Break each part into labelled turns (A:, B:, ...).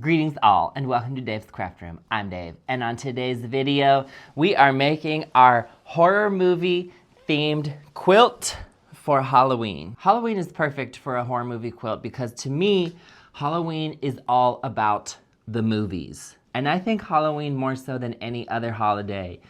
A: Greetings all, and welcome to Dave's Craft Room. I'm Dave, and on today's video, we are making our horror movie themed quilt for Halloween. Halloween is perfect for a horror movie quilt because to me, Halloween is all about the movies. And I think Halloween, more so than any other holiday,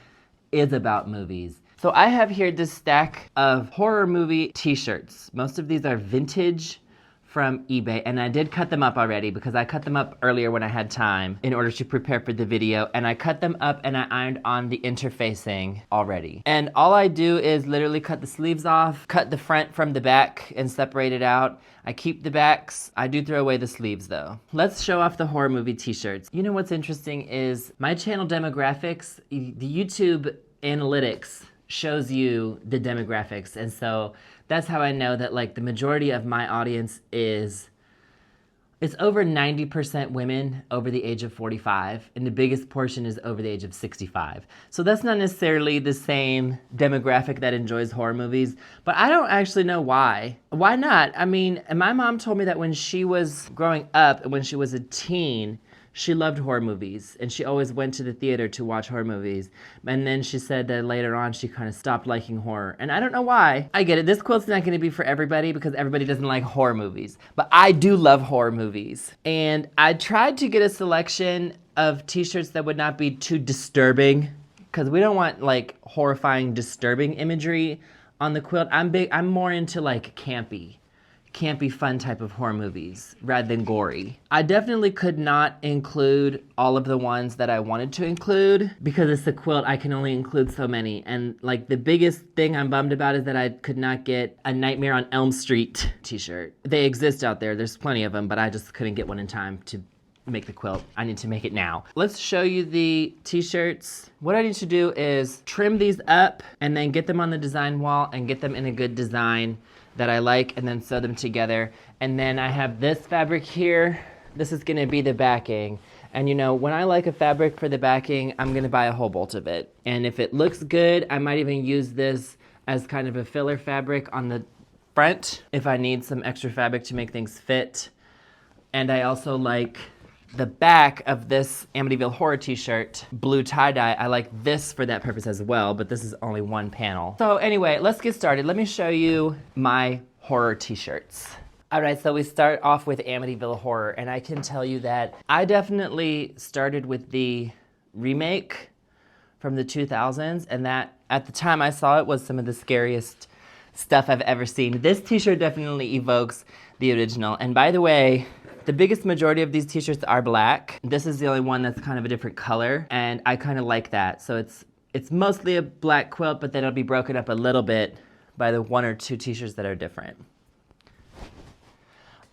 A: is about movies. So I have here this stack of horror movie t-shirts. Most of these are vintage from eBay, and I did cut them up already because I cut them up earlier when I had time in order to prepare for the video, and I cut them up and I ironed on the interfacing already. And all I do is literally cut the sleeves off, cut the front from the back and separate it out. I keep the backs. I do throw away the sleeves though. Let's show off the horror movie t-shirts. You know what's interesting is my channel demographics, the YouTube analytics shows you the demographics, and so that's how I know that like the majority of my audience it's over 90% women over the age of 45, and the biggest portion is over the age of 65. So that's not necessarily the same demographic that enjoys horror movies, but I don't actually know why. Why not? I mean, my mom told me that when she was growing up, when she was a teen, she loved horror movies, and she always went to the theater to watch horror movies. And then she said that later on she kind of stopped liking horror. And I don't know why. I get it. This quilt's not going to be for everybody because everybody doesn't like horror movies. But I do love horror movies. And I tried to get a selection of t-shirts that would not be too disturbing, because we don't want like horrifying, disturbing imagery on the quilt. I'm more into like campy fun type of horror movies rather than gory. I definitely could not include all of the ones that I wanted to include because it's a quilt. I can only include so many, and like the biggest thing I'm bummed about is that I could not get a Nightmare on Elm Street t-shirt. They exist out there, there's plenty of them, but I just couldn't get one in time to make the quilt. I need to make it now. Let's show you the t-shirts. What I need to do is trim these up and then get them on the design wall and get them in a good design that I like, and then sew them together. And then I have this fabric here. This is gonna be the backing. And you know, when I like a fabric for the backing, I'm gonna buy a whole bolt of it. And if it looks good, I might even use this as kind of a filler fabric on the front if I need some extra fabric to make things fit. And I also like the back of this Amityville Horror t-shirt, blue tie-dye. I like this for that purpose as well, but this is only one panel. So anyway, let's get started. Let me show you my horror t-shirts. All right, so we start off with Amityville Horror, and I can tell you that I definitely started with the remake from the 2000s, and that at the time I saw it was some of the scariest stuff I've ever seen. This t-shirt definitely evokes the original, and by the way, the biggest majority of these t-shirts are black. This is the only one that's kind of a different color, and I kind of like that. So it's mostly a black quilt, but then it'll be broken up a little bit by the one or two t-shirts that are different.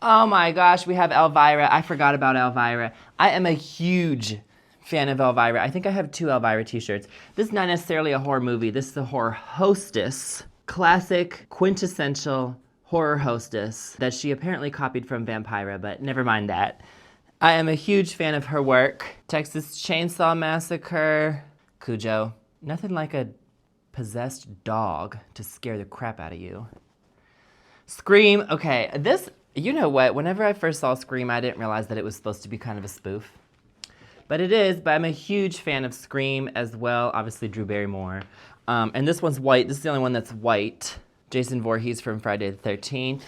A: Oh my gosh, we have Elvira. I forgot about Elvira. I am a huge fan of Elvira. I think I have 2 Elvira t-shirts. This is not necessarily a horror movie. This is a horror hostess, classic, quintessential horror hostess that she apparently copied from Vampira, but never mind that. I am a huge fan of her work. Texas Chainsaw Massacre, Cujo. Nothing like a possessed dog to scare the crap out of you. Scream, okay, this, you know what, whenever I first saw Scream, I didn't realize that it was supposed to be kind of a spoof. But it is, but I'm a huge fan of Scream as well, obviously Drew Barrymore. And this one's white, this is the only one that's white. Jason Voorhees from Friday the 13th.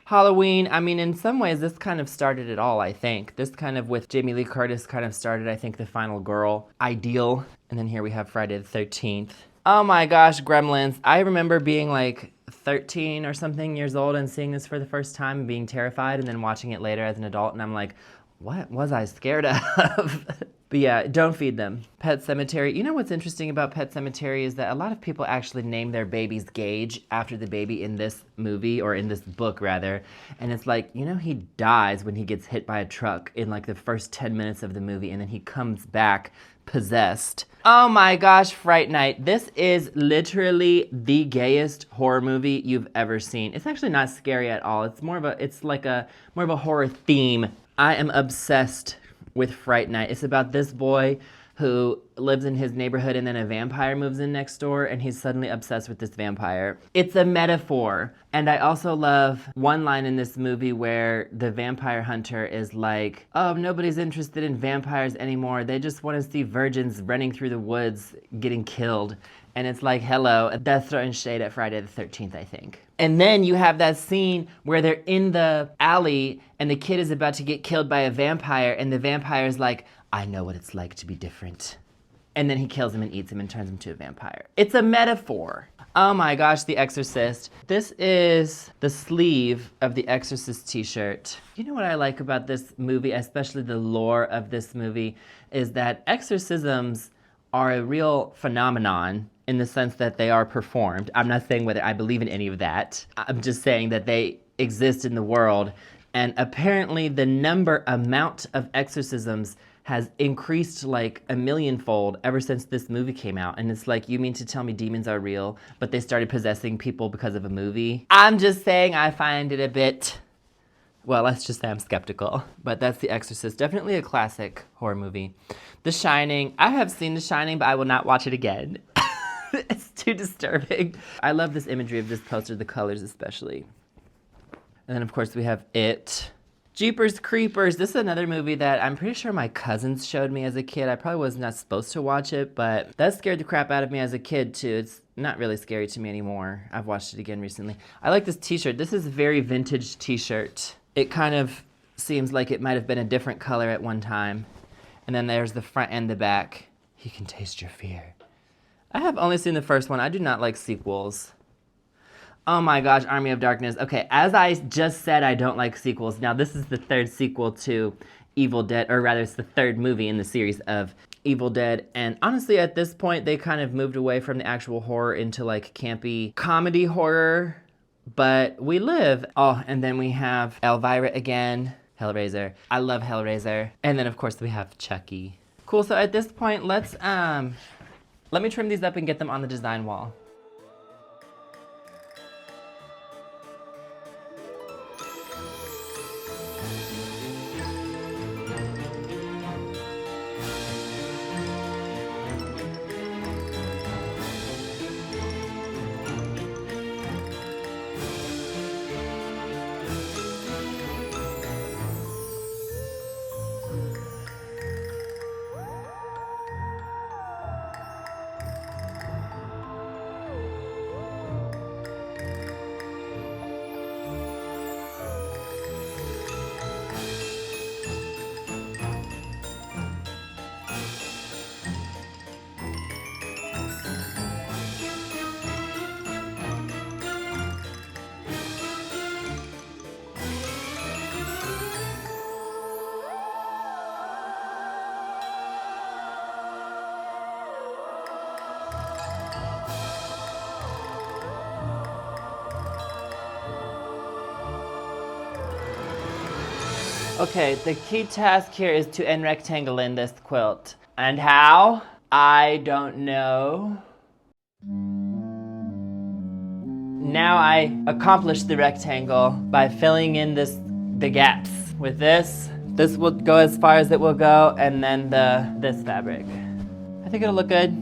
A: Halloween, I mean, in some ways, this kind of started it all, I think. This kind of, with Jamie Lee Curtis, kind of started, I think, the final girl ideal. And then here we have Friday the 13th. Oh my gosh, Gremlins. I remember being like 13 or something years old and seeing this for the first time and being terrified, and then watching it later as an adult, and I'm like, what was I scared of? But yeah, don't feed them. Pet Sematary. You know what's interesting about Pet Sematary is that a lot of people actually name their babies Gage after the baby in this movie, or in this book rather. And it's like, you know, he dies when he gets hit by a truck in like the first 10 minutes of the movie, and then he comes back possessed. Oh my gosh, Fright Night. This is literally the gayest horror movie you've ever seen. It's actually not scary at all. It's more of a horror theme. I am obsessed with Fright Night. It's about this boy who lives in his neighborhood and then a vampire moves in next door and he's suddenly obsessed with this vampire. It's a metaphor. And I also love one line in this movie where the vampire hunter is like, oh, nobody's interested in vampires anymore. They just want to see virgins running through the woods getting killed. And it's like, hello, that's throwing shade at Friday the 13th, I think. And then you have that scene where they're in the alley and the kid is about to get killed by a vampire and the vampire is like, I know what it's like to be different. And then he kills him and eats him and turns him to a vampire. It's a metaphor. Oh my gosh, The Exorcist. This is the sleeve of the Exorcist t-shirt. You know what I like about this movie, especially the lore of this movie, is that exorcisms are a real phenomenon in the sense that they are performed. I'm not saying whether I believe in any of that. I'm just saying that they exist in the world. And apparently the amount of exorcisms has increased like a millionfold ever since this movie came out. And it's like, you mean to tell me demons are real, but they started possessing people because of a movie? I'm just saying I find it a bit, well, let's just say I'm skeptical. But that's The Exorcist. Definitely a classic horror movie. The Shining. I have seen The Shining, but I will not watch it again. It's too disturbing. I love this imagery of this poster, the colors especially. And then, of course, we have It. Jeepers Creepers. This is another movie that I'm pretty sure my cousins showed me as a kid. I probably was not supposed to watch it, but that scared the crap out of me as a kid, too. It's not really scary to me anymore. I've watched it again recently. I like this t-shirt. This is a very vintage t-shirt. It kind of seems like it might have been a different color at one time. And then there's the front and the back. He can taste your fear. I have only seen the first one. I do not like sequels. Oh my gosh, Army of Darkness. Okay, as I just said, I don't like sequels. Now, this is the third sequel to Evil Dead, or rather, it's the third movie in the series of Evil Dead. And honestly, at this point, they kind of moved away from the actual horror into like campy comedy horror. But we live. Oh, and then we have Elvira again. Hellraiser. I love Hellraiser. And then, of course, we have Chucky. Cool, so at this point, let me trim these up and get them on the design wall. Okay, the key task here is to end rectangle in this quilt. And how? I don't know. Now I accomplished the rectangle by filling in the gaps with this. This will go as far as it will go, and then this fabric. I think it'll look good.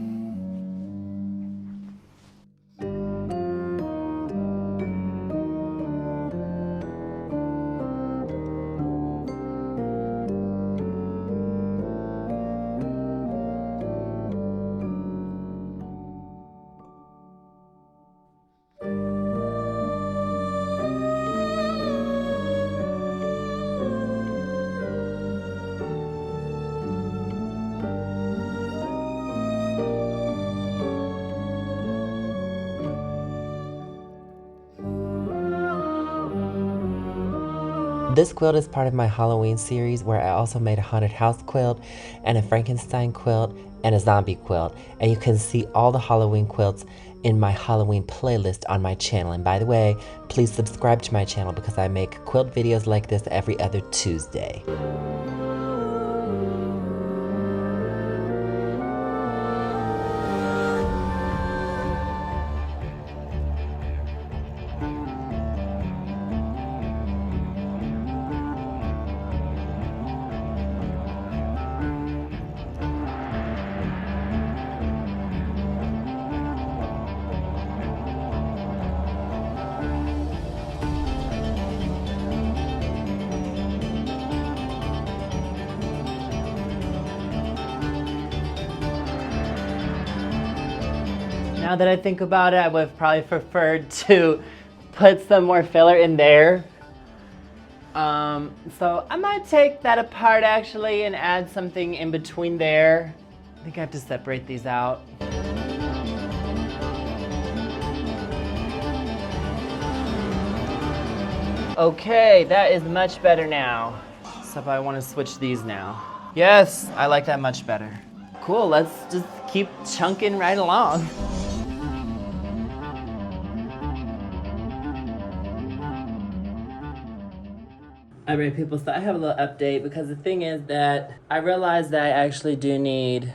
A: This quilt is part of my Halloween series where I also made a haunted house quilt and a Frankenstein quilt and a zombie quilt. And you can see all the Halloween quilts in my Halloween playlist on my channel. And by the way, please subscribe to my channel because I make quilt videos like this every other Tuesday. Now that I think about it, I would have probably preferred to put some more filler in there. So I might take that apart actually and add something in between there. I think I have to separate these out. Okay, that is much better now. So I want to switch these now. Yes, I like that much better. Cool, let's just keep chunking right along. Alright people, so I have a little update because the thing is that I realized that I actually do need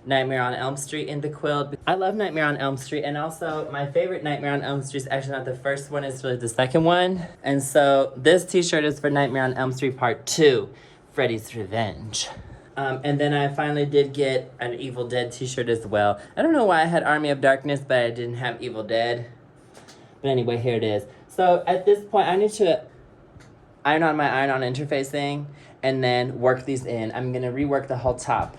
A: Nightmare on Elm Street in the quilt. I love Nightmare on Elm Street, and also my favorite Nightmare on Elm Street is actually not the first one, it's really the second one. And so this t-shirt is for Nightmare on Elm Street Part 2, Freddy's Revenge. And then I finally did get an Evil Dead t-shirt as well. I don't know why I had Army of Darkness, but I didn't have Evil Dead. But anyway, here it is. So at this point, I need to iron on my iron-on interface thing and then work these in. I'm gonna rework the whole top.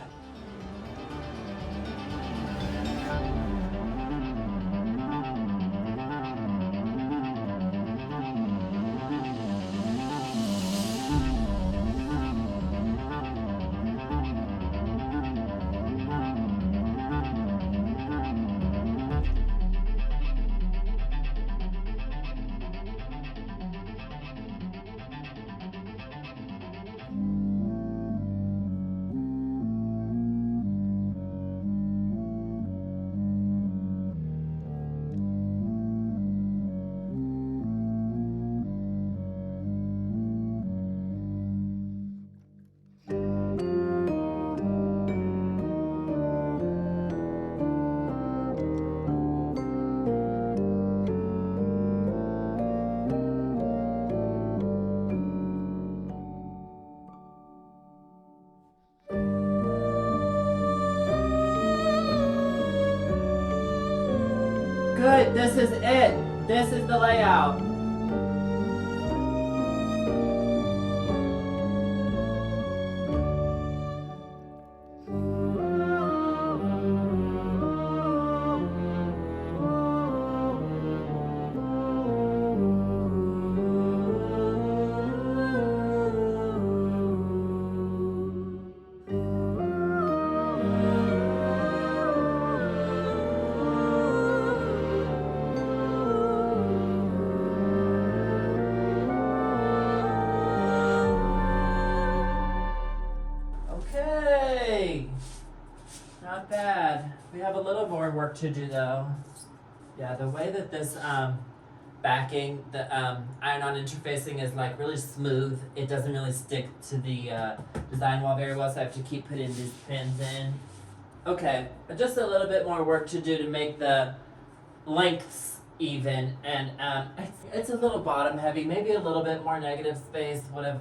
A: Good, this is it. This is the layout. Not bad. We have a little more work to do though. Yeah, the way that this backing, the iron-on interfacing is like really smooth. It doesn't really stick to the design wall very well, so I have to keep putting these pins in. Okay, just a little bit more work to do to make the lengths even, and it's a little bottom heavy. Maybe a little bit more negative space would have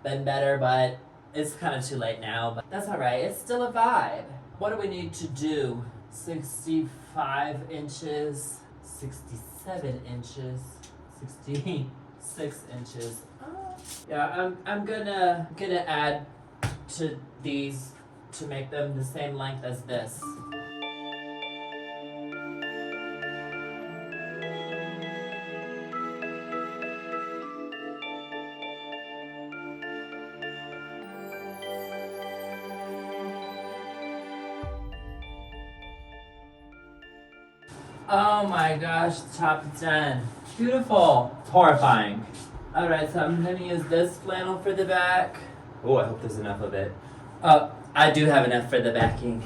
A: been better, but it's kind of too late now. But that's all right. It's still a vibe. What do we need to do? 65 inches, 67 inches, 66 inches. Yeah, I'm gonna add to these to make them the same length as this. Oh my gosh, the top is done. Beautiful. Horrifying. Alright, so I'm gonna use this flannel for the back. Oh, I hope there's enough of it. I do have enough for the backing.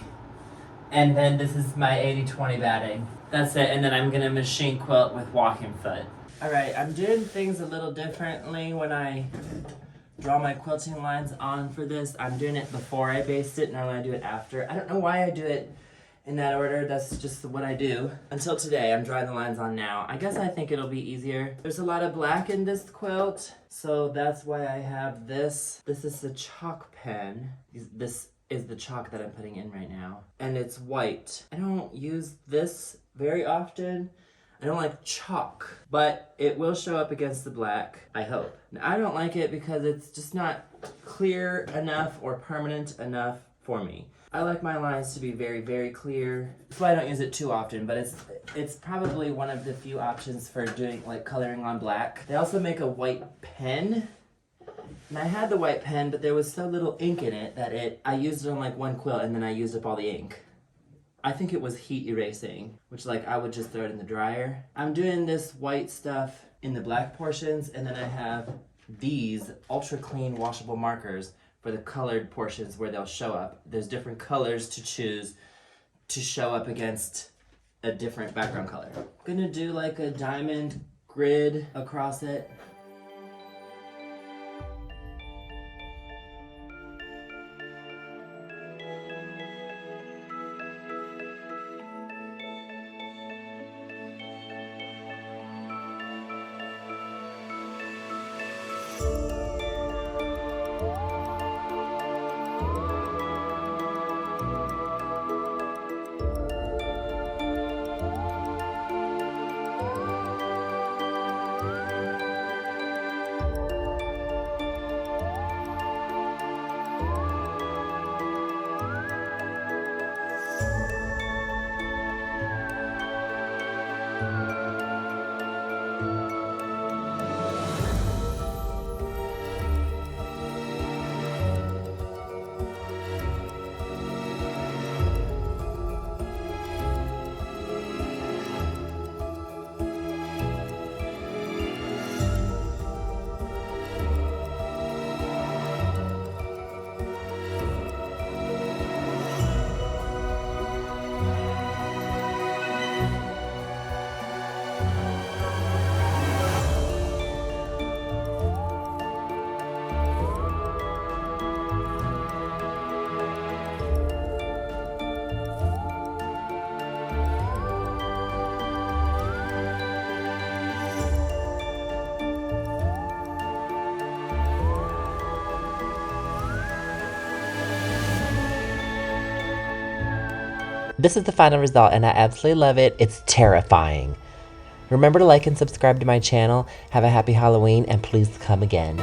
A: And then this is my 80-20 batting. That's it, and then I'm gonna machine quilt with walking foot. Alright, I'm doing things a little differently when I draw my quilting lines on for this. I'm doing it before I baste it, normally I do it after. I don't know why I do it in that order, that's just what I do. Until today, I'm drawing the lines on now. I guess I think it'll be easier. There's a lot of black in this quilt, so that's why I have this. This is the chalk pen. This is the chalk that I'm putting in right now. And it's white. I don't use this very often. I don't like chalk, but it will show up against the black, I hope. Now, I don't like it because it's just not clear enough or permanent enough for me. I like my lines to be very, very clear. That's why I don't use it too often, but it's probably one of the few options for doing like coloring on black. They also make a white pen. And I had the white pen, but there was so little ink in it that I used it on like one quilt and then I used up all the ink. I think it was heat erasing, which like I would just throw it in the dryer. I'm doing this white stuff in the black portions, and then I have these ultra clean washable markers for the colored portions where they'll show up. There's different colors to choose to show up against a different background color. I'm gonna do like a diamond grid across it. This is the final result and I absolutely love it. It's terrifying. Remember to like and subscribe to my channel. Have a happy Halloween and please come again.